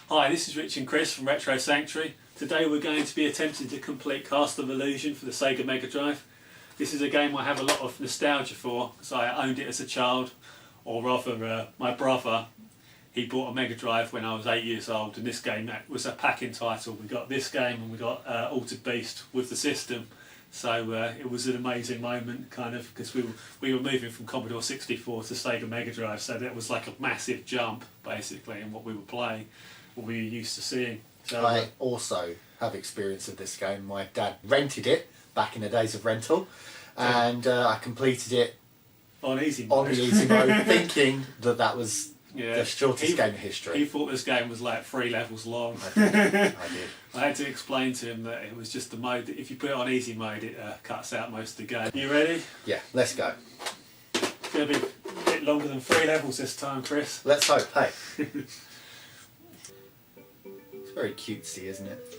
Hi, this is Rich and Chris from Retro Sanctuary. Today we're going to be attempting to complete Cast of Illusion for the Sega Megadrive. This is a game I have a lot of nostalgia for, because I owned it as a child, or rather my brother, he bought a Megadrive when I was 8 years old, and this game was a pack-in title. We got this game and we got Altered Beast with the system. So it was an amazing moment, kind of, because we were moving from Commodore 64 to Sega Mega Drive, so that was like a massive jump, basically, in what we were playing, what we were used to seeing. So, I also have experience of this game. My dad rented it back in the days of rental, and I completed it on easy mode. On the easy mode, thinking that was yeah, the shortest game in history. He thought this game was like 3 levels long. I did. I had to explain to him that it was just the mode that if you put it on easy mode, it cuts out most of the game. You ready? Yeah, let's go. It's going to be a bit longer than 3 levels this time, Chris. Let's hope, hey. It's very cutesy, isn't it?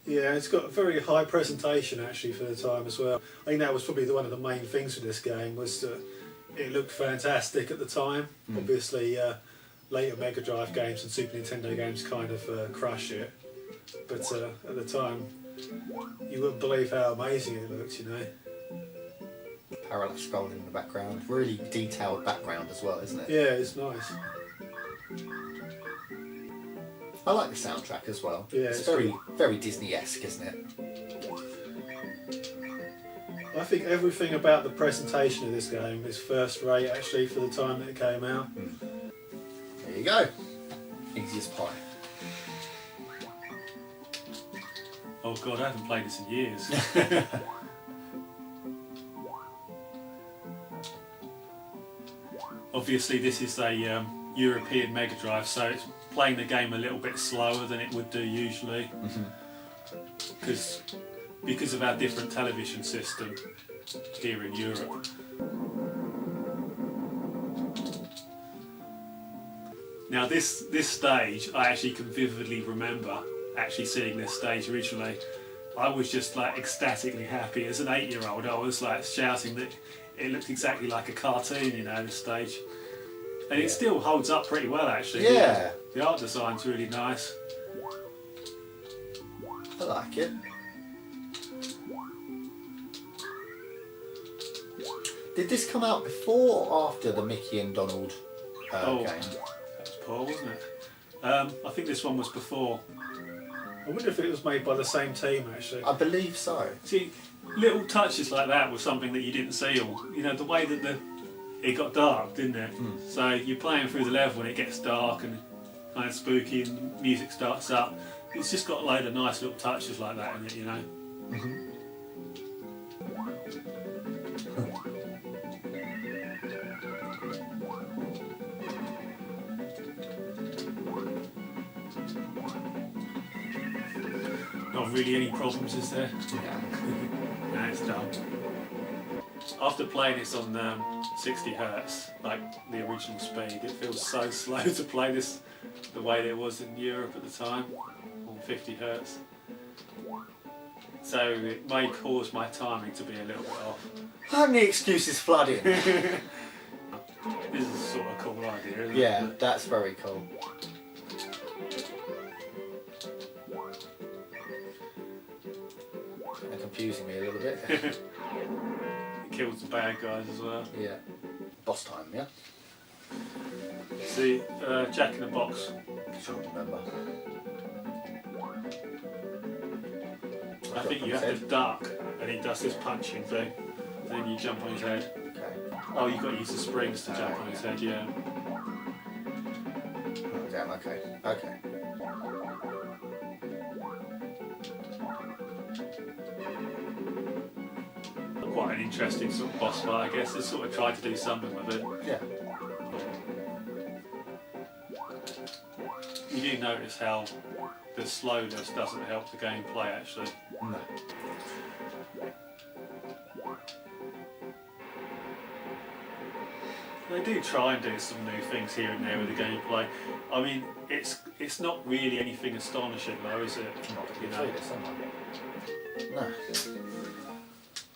Yeah, it's got a very high presentation actually for the time as well. I think that was probably one of the main things with this game, was that it looked fantastic at the time. Obviously, later Mega Drive games and Super Nintendo games kind of crush it, but at the time you wouldn't believe how amazing it looked, you know. Parallel scrolling in the background, really detailed background as well, isn't it? Yeah, it's nice. I like the soundtrack as well. Yeah, it's very Disney-esque, isn't it? I think everything about the presentation of this game is first rate actually for the time that it came out. There you go. Easy as pie. Oh god, I haven't played this in years. Obviously this is a European Mega Drive, so it's playing the game a little bit slower than it would do usually, because of our different television system here in Europe. Now this stage, I actually can vividly remember actually seeing this stage originally. I was just like ecstatically happy. As an 8-year-old, I was like shouting that it looked exactly like a cartoon, you know, this stage. And it still holds up pretty well actually. Yeah. The art design's really nice. I like it. Did this come out before or after the Mickey and Donald game? That was poor, wasn't it? I think this one was before. I wonder if it was made by the same team actually. I believe so. See, little touches like that was something that you didn't see, or you know, the way that it got dark, didn't it? So you're playing through the level and it gets dark and kind of spooky and the music starts up. It's just got a load of nice little touches like that in it, you know. Not really any problems, is there? No, it's done. After playing this on 60 Hz, like the original speed, it feels so slow to play this the way it was in Europe at the time, on 50 Hz. So it may cause my timing to be a little bit off. How many excuses flooding? This is a sort of cool idea, isn't it? Yeah, that's very cool. They're confusing me a little bit. It kills the bad guys as well. Yeah. Boss time, yeah? See, Jack in the Box. Can't remember. I think you have to duck, and he does this punching thing. Then you jump on his head. Okay. Oh, you've got to use the springs to jump on his head, yeah. Oh, damn, okay. Okay. Quite an interesting sort of boss fight, I guess. They sort of tried to do something with it. Yeah. You do notice how the slowness doesn't help the gameplay, actually. No. They do try and do some new things here and there with the gameplay. I mean, it's not really anything astonishing though, is it? Not You know, No.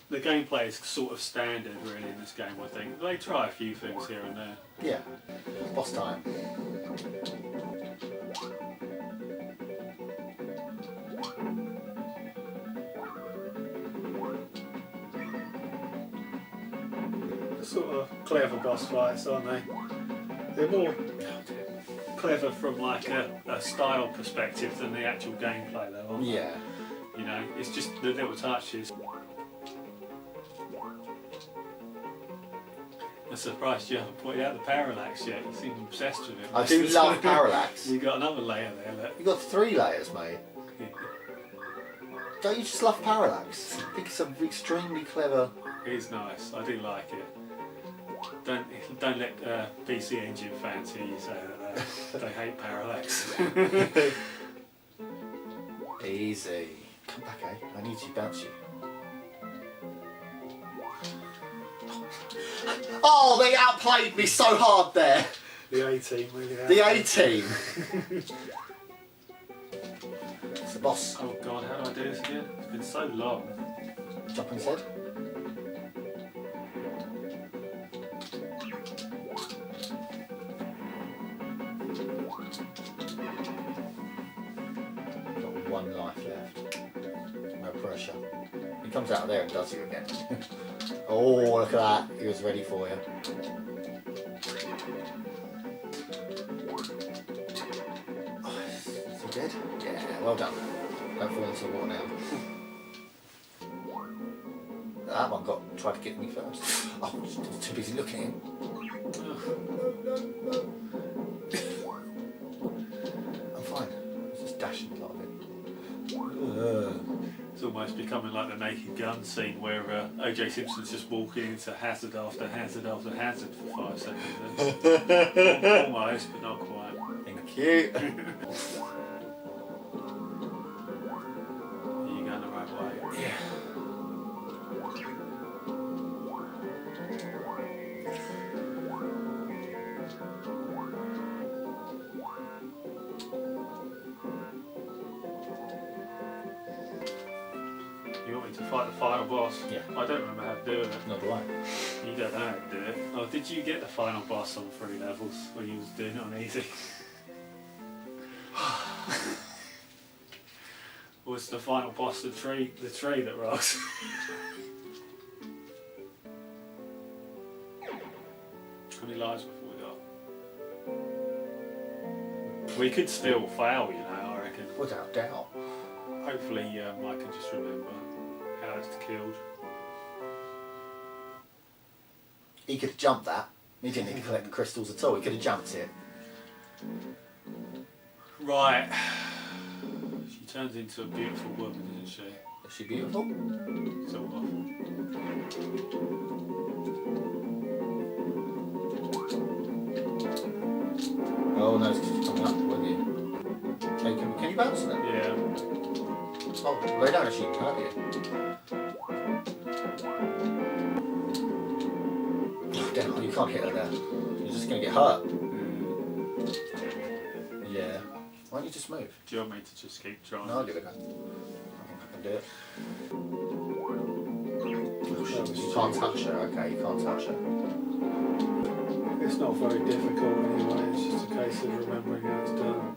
the gameplay is sort of standard really in this game, I think. They try a few things here and there. Yeah. Boss time. sort of clever boss fights, aren't they? They're more clever from like a style perspective than the actual gameplay, though. Aren't they? Yeah. You know, it's just the little touches. I'm surprised you haven't pointed out the parallax yet. You seem obsessed with it. I do love parallax. You got another layer there, look. You got 3 layers, mate. Don't you just love parallax? I think it's an extremely clever. It is nice. I do like it. Don't let PC Engine fans hear you say that they hate parallax. Easy. Come back, eh? I need to bounce you. Oh, they outplayed me so hard there. The A-team really. The A-team. It's the boss. Oh God, how do I do this again? It's been so long. Jump on his head. Got 1 life left. No pressure. He comes out of there and does you again. Oh, look at that. He was ready for you. Oh, is he dead? Yeah, well done. Don't fall into the water now. That one tried to get me first. Oh, I was too busy looking at him. I'm fine. I was just dashing a lot of it. It's almost becoming like the Naked Gun scene where O.J. Simpson's just walking into hazard after hazard after hazard for 5 seconds. Almost, but not quite. Thank you. Are you going the right way? Yeah. You want me to fight the final boss? Yeah. I don't remember how to do it. Not do I. You don't know how to do it. Oh, did you get the final boss on 3 levels when you was doing it on easy? Or was the final boss the tree that rocks? How many lives before we got? We could still fail, you know, I reckon. Without doubt. Hopefully I can just remember how it's killed. He could have jumped that. He didn't need to collect the crystals at all. He could have jumped it. Right. She turns into a beautiful woman, isn't she? Is she beautiful? Sort of. Oh no, it's coming up with you. Hey, can you bounce on it? Yeah. Oh, lay down if she can hurt you. Oh, damn, you can't hit her there. You're just going to get hurt. Yeah. Why don't you just move? Do you want me to just keep trying? No, I'll give it a go. I think I can do it. Oh, you can't touch her. Okay, you can't touch her. It's not very difficult anyway, it's just a case of remembering how it's done.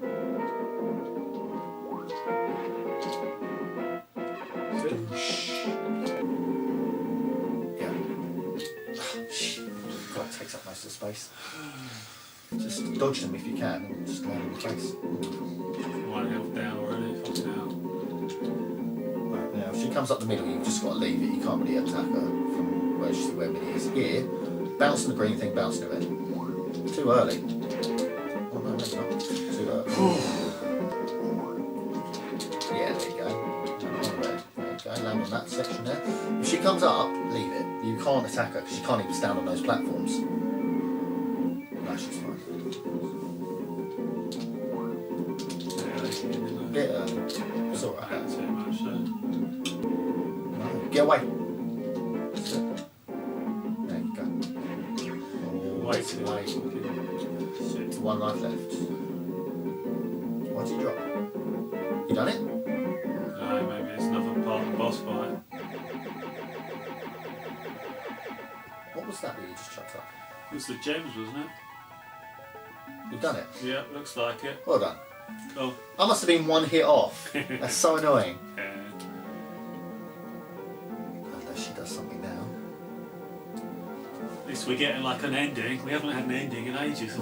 Yeah. God, it takes up most of the space. Just dodge them if you can and just land in the face. 1 health down already, fucking hell. Right, now, if she comes up the middle, you've just got to leave it. You can't really attack her from where Minnie is. Here, bounce on the green thing, bounce on it. Too early. Oh no, maybe not. Too early. Yeah, there you go. There you go, land on that section there. If she comes up, leave it. You can't attack her because she can't even stand on those platforms. No, she's fine. Bit early. It's alright. Not too much though. No, get away. That's it. There you go. Oh, Way too wait. late. Shit. 1 life left. Why did you drop? You done it? No, maybe it's another part of the boss fight. What was that you just chucked up? It was the gems, wasn't it? You've done it. Yeah, looks like it. Well done. Cool. I must have been 1 hit off. That's so annoying. Yeah. Unless she does something now. At least we're getting like an ending. We haven't had an ending in ages.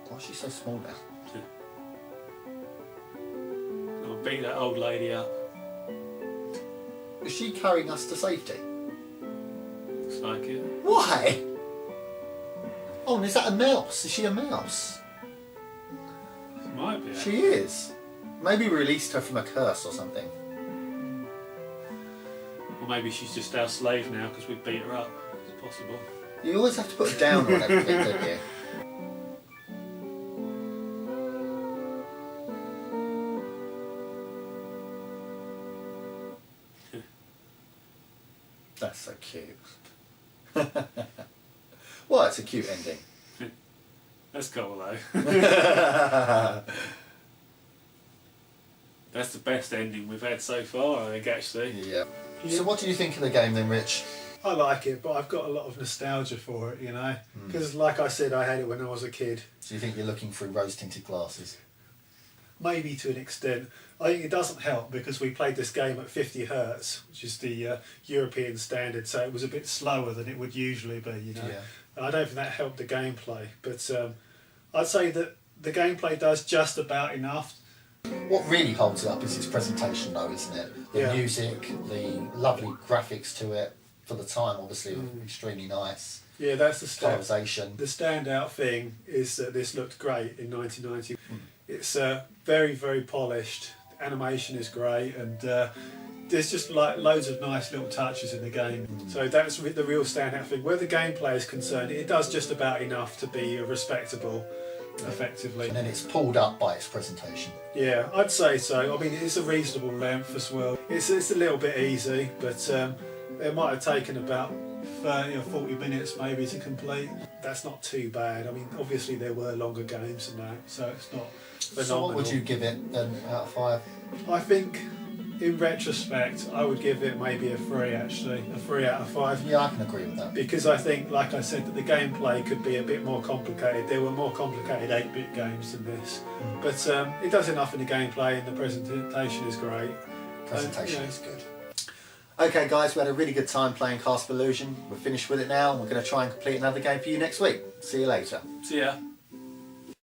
Why is she so small now? I'll beat that old lady up. Is she carrying us to safety? Looks like it. Why? Oh, and is that a mouse? Is she a mouse? Might be. She is. Maybe we released her from a curse or something. Or maybe she's just our slave now because we beat her up. It's possible. You always have to put a down on everything, don't you? That's so cute. Well, it's a cute ending. That's cool though. That's the best ending we've had so far, I think, actually. Yeah. So what do you think of the game then, Rich? I like it, but I've got a lot of nostalgia for it, you know. Because, like I said, I had it when I was a kid. Do you think you're looking through rose-tinted glasses? Maybe to an extent. I think it doesn't help because we played this game at 50 hertz, which is the European standard, so it was a bit slower than it would usually be, you know. Yeah. And I don't think that helped the gameplay, but I'd say that the gameplay does just about enough. What really holds it up is its presentation though, isn't it? The Yeah. music, the lovely graphics to it, for the time obviously extremely nice. Yeah, that's the Colorisation. The standout thing is that this looked great in 1990. It's very, very polished. The animation is great, and there's just like loads of nice little touches in the game. So that's the real standout thing. Where the gameplay is concerned, it does just about enough to be respectable, effectively. And then it's pulled up by its presentation. Yeah, I'd say so. I mean, it's a reasonable length as well. It's a little bit easy, but it might have taken about 30 or 40 minutes maybe to complete. That's not too bad. I mean, obviously there were longer games than that, so it's not phenomenal. So what would you give it then out of 5? I think, in retrospect, I would give it maybe a 3 actually, a 3 out of 5. Yeah, I can agree with that. Because I think, like I said, that the gameplay could be a bit more complicated. There were more complicated 8-bit games than this. But it does enough in the gameplay, and the presentation is great. Presentation And, is good. Okay guys, we had a really good time playing Castle of Illusion. We're finished with it now. We're going to try and complete another game for you next week. See you later. See ya.